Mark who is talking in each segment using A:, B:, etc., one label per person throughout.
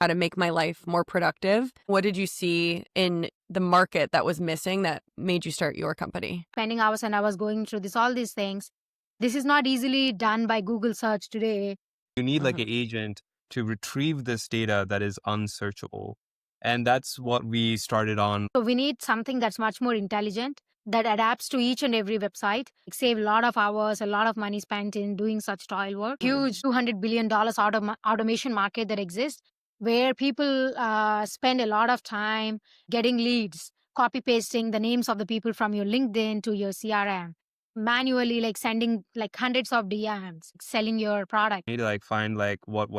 A: how to make my life more productive. What did you see in the market that was missing that made you start your company?
B: Spending hours and hours going through all these things. This is not easily done by Google search today.
C: You need like
A: Mhm.
C: an agent to retrieve this data that is unsearchable. And that's what we started on.
B: So we need something that's much more intelligent that adapts to each and every website. Save a lot of hours, a lot of money spent in doing such toil work.
A: Mhm.
B: Huge $200 billion automation market that exists where people spend a lot of time getting leads, copy pasting the names of the people from your LinkedIn to your CRM, manually like sending like hundreds of DMs, selling your product.
C: Need to like find like what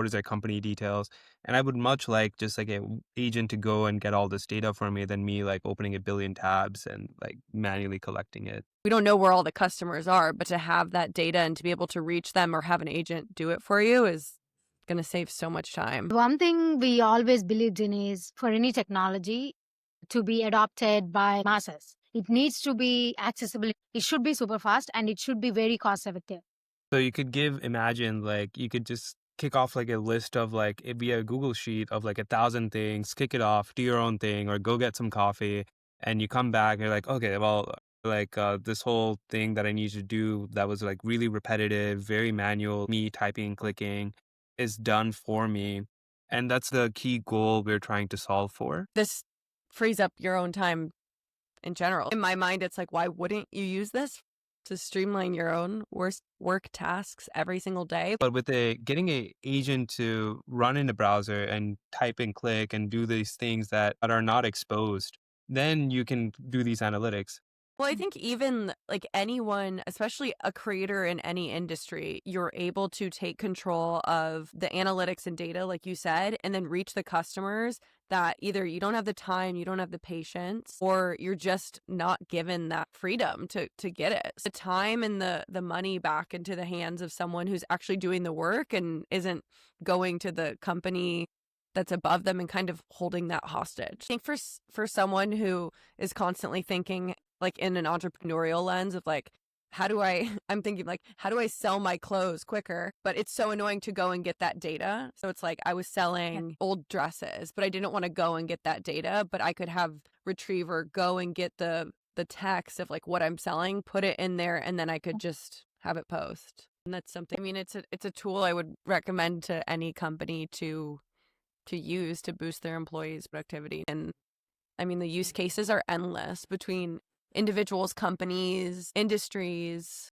C: is their company details. And I would much like just like a agent to go and get all this data for me than me like opening a billion tabs and like manually collecting it.
A: We don't know where all the customers are, but to have that data and to be able to reach them or have an agent do it for you is going to save so much time.
B: One thing we always believed in is for any technology to be adopted by masses, it needs to be accessible. It should be super fast and it should be very cost effective.
C: So you could imagine like you could just kick off like a list of like it'd be a Google sheet of like 1,000 things, kick it off, do your own thing, or go get some coffee, and you come back and you're like, okay, well, like this whole thing that I need to do that was like really repetitive, very manual, me typing, clicking, is done for me. And that's the key goal we're trying to solve for.
A: This frees up your own time in general. In my mind, it's like, why wouldn't you use this to streamline your own work tasks every single day?
C: But with getting a agent to run in the browser and type and click and do these things that are not exposed, then you can do these analytics.
A: Well, I think even like anyone, especially a creator in any industry, you're able to take control of the analytics and data, like you said, and then reach the customers that either you don't have the time, you don't have the patience, or you're just not given that freedom to get it. The time and the money back into the hands of someone who's actually doing the work and isn't going to the company that's above them and kind of holding that hostage. I think for someone who is constantly thinking like in an entrepreneurial lens of like, how do I, I'm thinking like, how do I sell my clothes quicker? But it's so annoying to go and get that data. So it's like I was selling old dresses, but I didn't want to go and get that data, but I could have Retriever go and get the text of like what I'm selling, put it in there, and then I could just have it post. And that's something, I mean, it's a tool I would recommend to any company to use to boost their employees' productivity. And I mean, the use cases are endless between individuals, companies, industries.